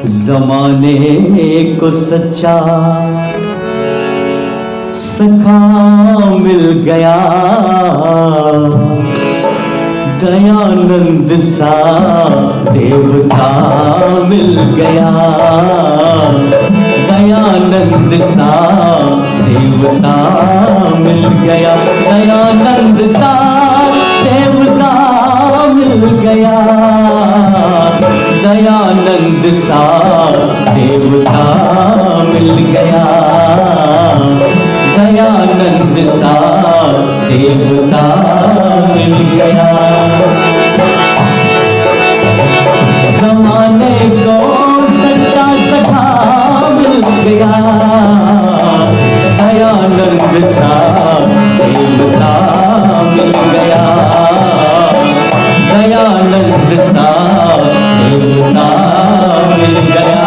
जमाने को सच्चा सखा मिल गया, दयानंद सा देवता मिल गया, दयानंद सा देवता मिल गया, दयानंद सा देवता मिल गया, दयानंद सा देवता मिल गया, दयानंद सा देवता मिल गया। जमाने को सच्चा सखा मिल गया, दयानंद सा देवता मिल गया, दयानंद सा देवता मिल गया।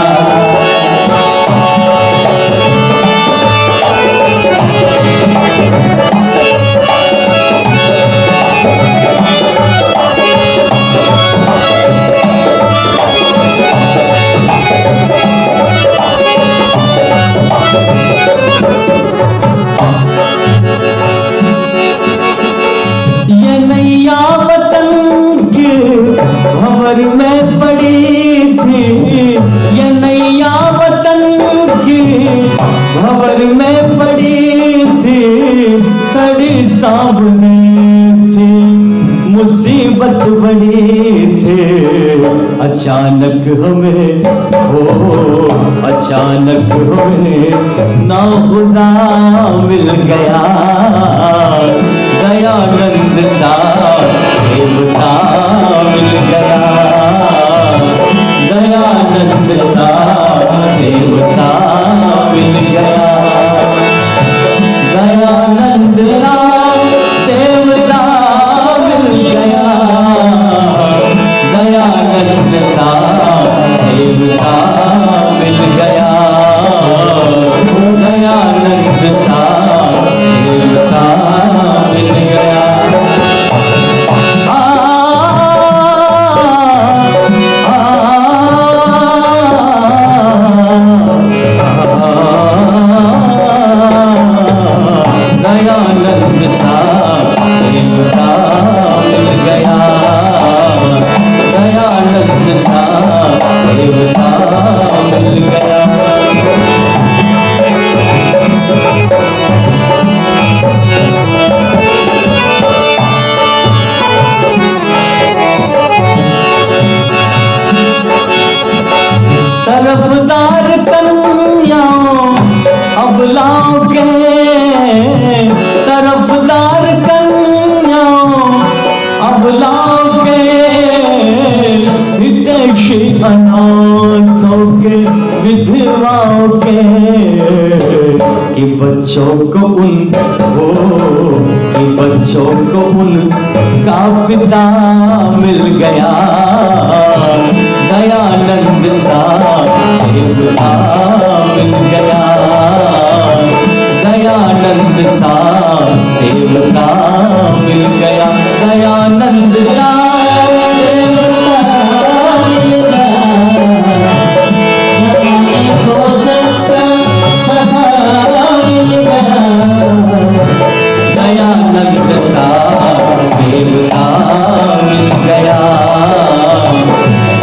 ये नैया वतन की भंवर में पड़ी थी, ये नैया वतन की भंवर में पड़ी थी, खड़ी सामने थी, मुसीबत बड़ी थी, अचानक हमें अचानक हमें नाखुदा मिल गया, दयानंद सा देवता मिल गया, दयानंद सा देवता मिल गया, दयानंद सा देवता मिल गया, दयानंद सा देवता मिल गया, दयानंद सा देवता मिल गया। दयानंद सा देवता मिल गया, दयानंद सा देवता मिल गया। तरफदार कन्याओं अबलाओं के, तरफदार कन्याओं अबलाओं के, हितैषी अनाथों के, विधवाओं के, कि बच्चों को उनका पिता मिल गया, दयानंद सा देवता मिल गया, दयानंद सा देवता मिल गया, दयानंद सा देवता मिल गया, दयानंद सा देवता मिल गया,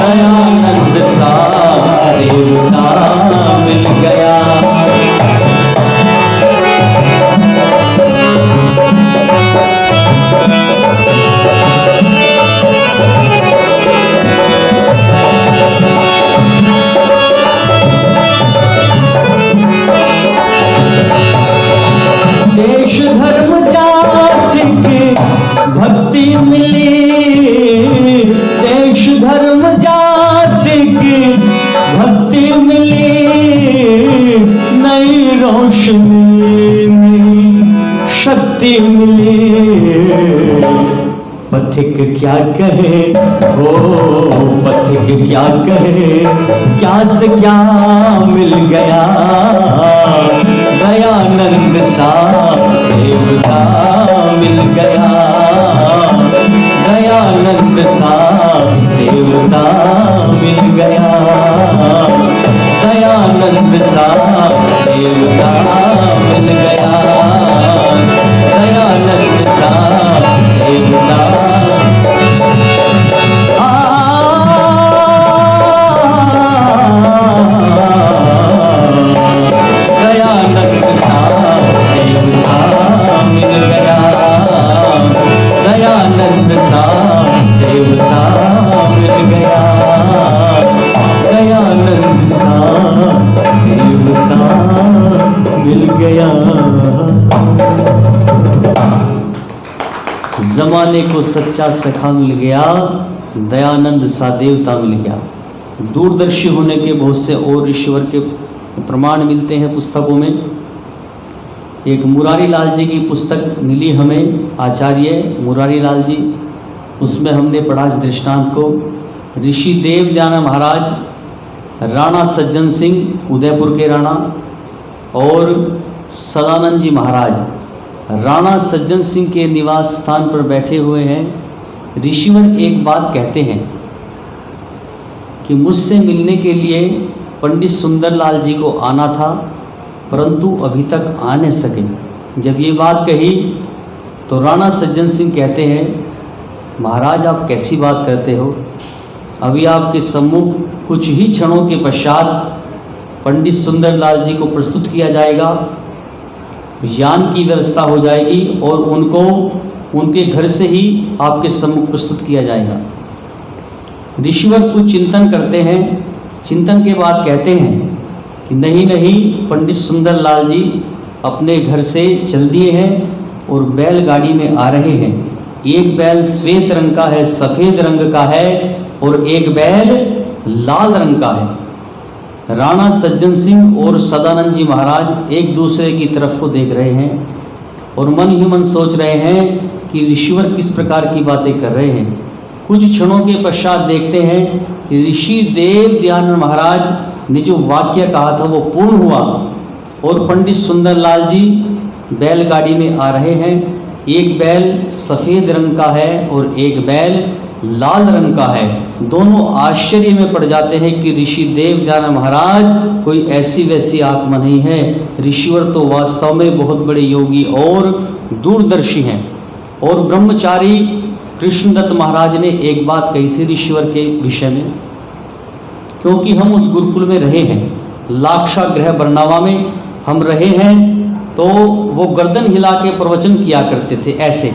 दयानंद सा देवता मिल गया। देश धर्म जाति की भक्ति मिली, देश धर्म जाति की भक्ति मिली, नई रोशनी शक्ति मिली। पथिक क्या कहे, पथिक क्या कहे, क्या से क्या मिल गया, दयानंद सा देवता मिल गया, दयानंद सा देवता मिल गया। दयानंद सा देवता मिल गया, दयानंद सा देवता। दयानंद सा देवता मिल गया, दयानंद सा देवता मिल गया, दयानंद सा देवता मिल गया। जमाने को सच्चा सखा मिल गया, दयानंद सा देवता मिल गया। दूरदर्शी होने के बहुत से और ईश्वर के प्रमाण मिलते हैं पुस्तकों में। एक मुरारी लाल जी की पुस्तक मिली हमें, आचार्य मुरारी लाल जी, उसमें हमने पढ़ा इस दृष्टांत को। ऋषि देव दयानंद महाराज, राणा सज्जन सिंह उदयपुर के राणा, और सदानंद जी महाराज राणा सज्जन सिंह के निवास स्थान पर बैठे हुए हैं। ऋषिवर एक बात कहते हैं कि मुझसे मिलने के लिए पंडित सुंदरलाल जी को आना था, परंतु अभी तक आ नहीं सके। जब ये बात कही तो राणा सज्जन सिंह कहते हैं, महाराज आप कैसी बात करते हो, अभी आपके सम्मुख कुछ ही क्षणों के पश्चात पंडित सुंदरलाल जी को प्रस्तुत किया जाएगा, यान की व्यवस्था हो जाएगी और उनको उनके घर से ही आपके सम्मुख प्रस्तुत किया जाएगा। ऋषिवर कुछ चिंतन करते हैं, चिंतन के बाद कहते हैं कि नहीं नहीं, पंडित सुंदरलाल जी अपने घर से चल दिए हैं और बैलगाड़ी में आ रहे हैं। एक बैल श्वेत रंग का है, सफ़ेद रंग का है, और एक बैल लाल रंग का है। राणा सज्जन सिंह और सदानंद जी महाराज एक दूसरे की तरफ को देख रहे हैं और मन ही मन सोच रहे हैं कि ऋषिवर किस प्रकार की बातें कर रहे हैं। कुछ क्षणों के पश्चात देखते हैं कि ऋषि देव दयानंद महाराज ने जो वाक्य कहा था वो पूर्ण हुआ और पंडित सुंदरलाल जी बैलगाड़ी में आ रहे हैं। एक बैल सफ़ेद रंग का है और एक बैल लाल रंग का है। दोनों आश्चर्य में पड़ जाते हैं कि ऋषि देव दयानंद महाराज कोई ऐसी वैसी आत्मा नहीं है, ऋषिवर तो वास्तव में बहुत बड़े योगी और दूरदर्शी हैं। और ब्रह्मचारी कृष्णदत्त महाराज ने एक बात कही थी ऋषिवर के विषय में, क्योंकि हम उस गुरुकुल में रहे हैं, लाक्षागृह बरनावा में हम रहे हैं, तो वो गर्दन हिला के प्रवचन किया करते थे। ऐसे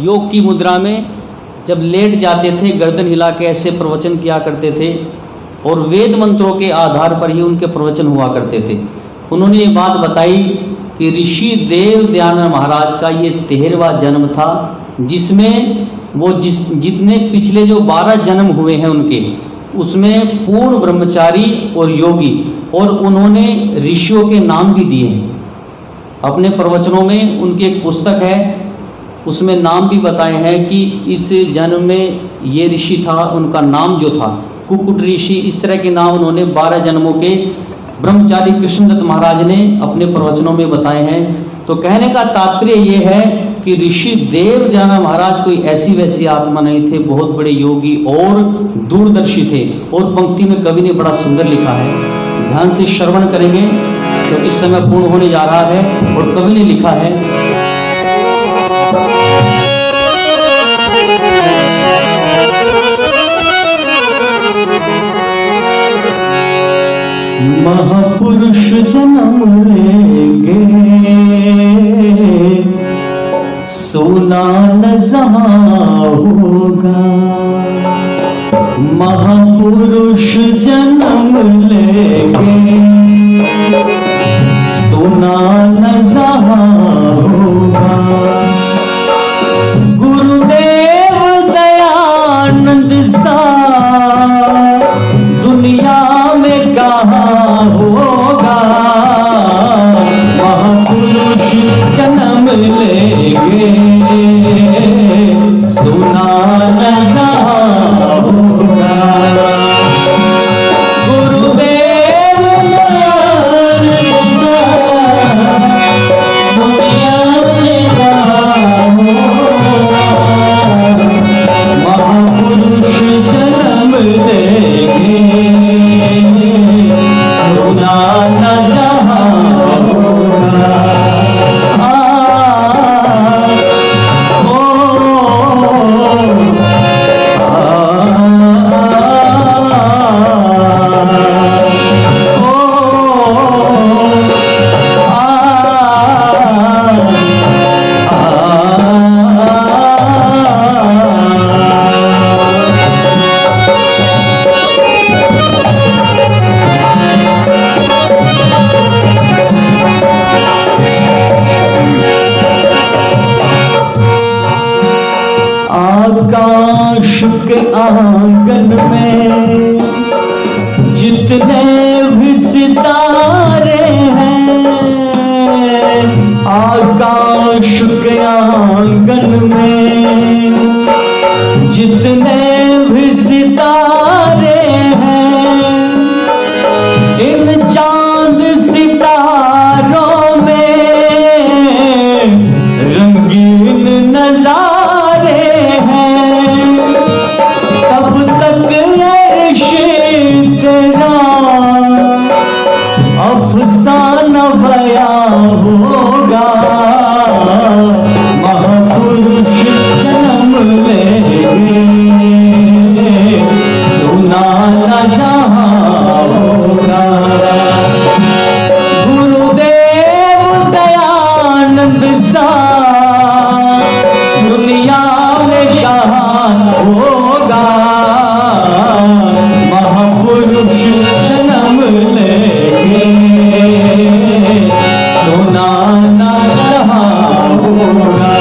योग की मुद्रा में जब लेट जाते थे, गर्दन हिला के ऐसे प्रवचन किया करते थे और वेद मंत्रों के आधार पर ही उनके प्रवचन हुआ करते थे। उन्होंने ये बात बताई कि ऋषि देव दयानंद महाराज का ये 13वां जन्म था, जिसमें वो जितने पिछले जो 12 जन्म हुए हैं उनके, उसमें पूर्ण ब्रह्मचारी और योगी, और उन्होंने ऋषियों के नाम भी दिए हैं अपने प्रवचनों में। उनकी एक पुस्तक है, उसमें नाम भी बताए हैं कि इस जन्म में ये ऋषि था, उनका नाम जो था कुकुट ऋषि, इस तरह के नाम उन्होंने 12 जन्मों के ब्रह्मचारी कृष्णदत्त महाराज ने अपने प्रवचनों में बताए हैं। तो कहने का तात्पर्य ये है कि ऋषि देव दयानंद महाराज कोई ऐसी वैसी आत्मा नहीं थे, बहुत बड़े योगी और दूरदर्शी थे। और पंक्ति में कवि ने बड़ा सुंदर लिखा है, ध्यान से श्रवण करेंगे क्योंकि समय पूर्ण होने जा रहा है। और कवि ने लिखा है, महापुरुष जन्म लेंगे सोना न जहां होगा, महापुरुष जन्म लेंगे सोना न जहां होगा। गुरुदेव दयानंद सा दुनिया में कहाँ होगा, महापुरुष जन्म लेंगे सोना न जहां होगा। गुरुदेव जितने भी सितारे हैं आकाश के आंगन में, जितने भी सितारे हैं इन चांद सितारों में रंगीन नजारे हैं। तब तक अर्श तेरा अफसाना बयां होगा, महापुरुष जन्म लेंगे सुना न जहां होगा। गुरुदेव दयानंद सा दुनिया में जहां होगा, महापुरुष जन्म लेंगे सुना न जहां होगा।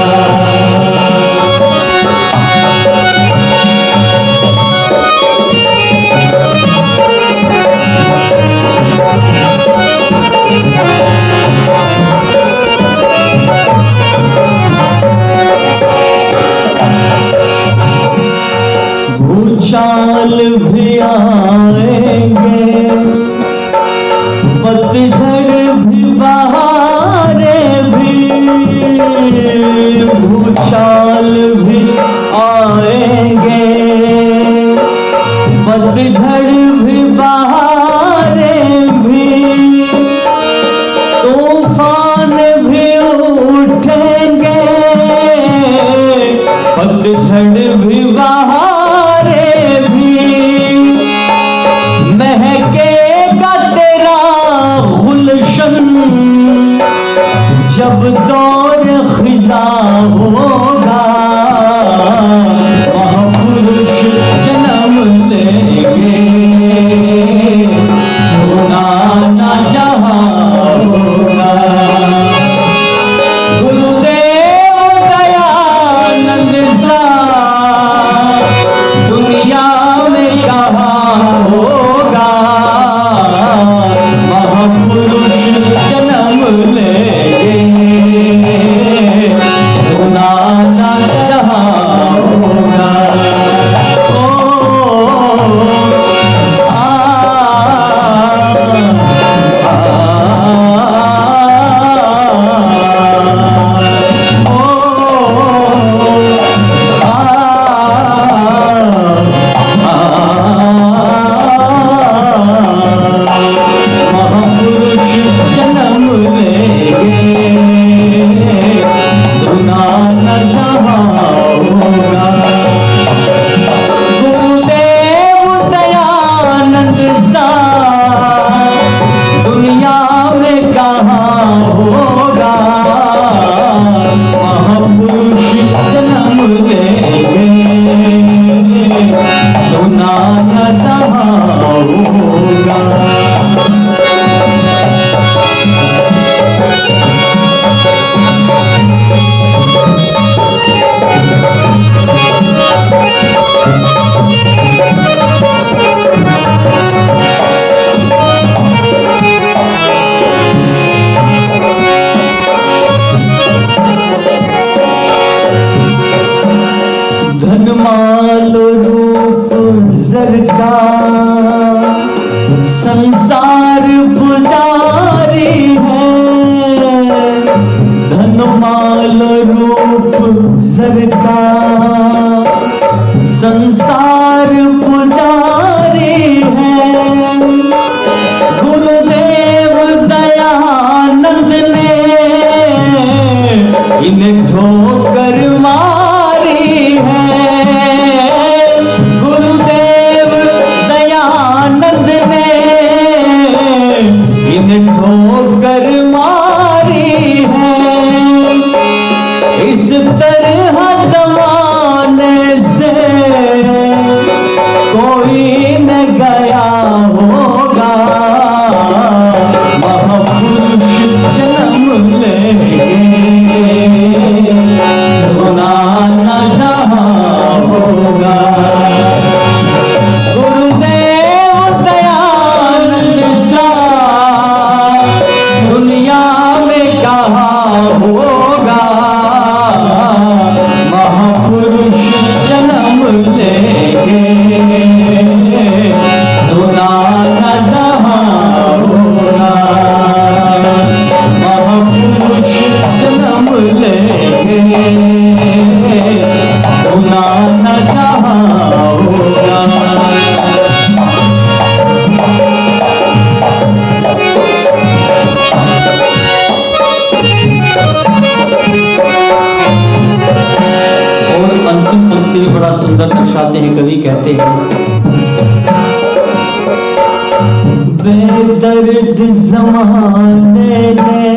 बेदर्द ज़माने ने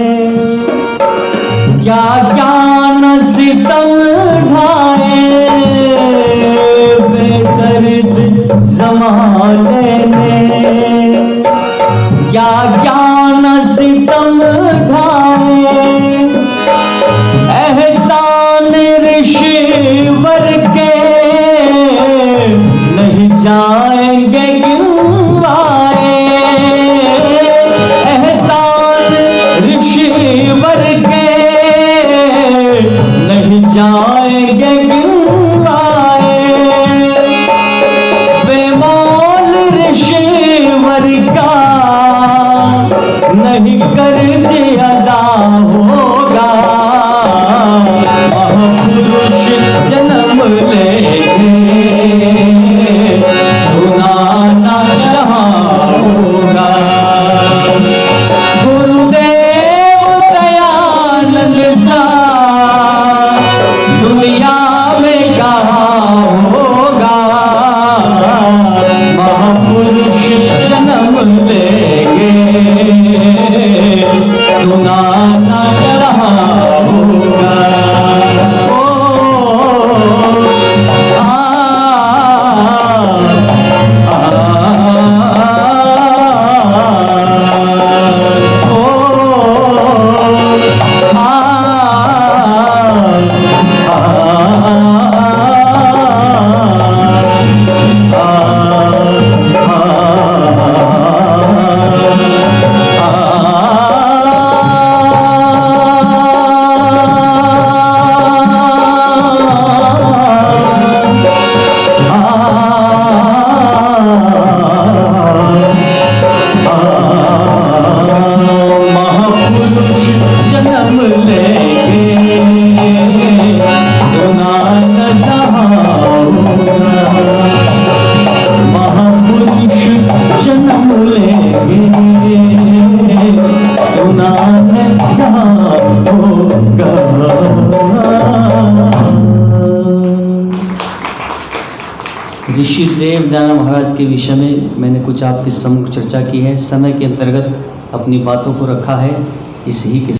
क्या क्या न सितम ढाए, बेदर्द ज़माने ने क्या क्या न सितम ढाए, एहसान रिश्वर के नहीं जाएंगे गिनवाए, एहसान रिश्वर के नहीं जाएंगे गिनवाए, बेमोल रिश्वर का नहीं कर्ज अदा होगा, महापुरुष जन्म लेंगे सुना ना रहा होगा। गुरुदेव दयानंद सा दुनिया में कहाँ होगा, महापुरुष जन्म लेंगे सुना ना रहा होगा। ऋषि देव दयानंद महाराज के विषय में मैंने कुछ आपके सम्मुख चर्चा की है। समय के अंतर्गत अपनी बातों को रखा है। इसी के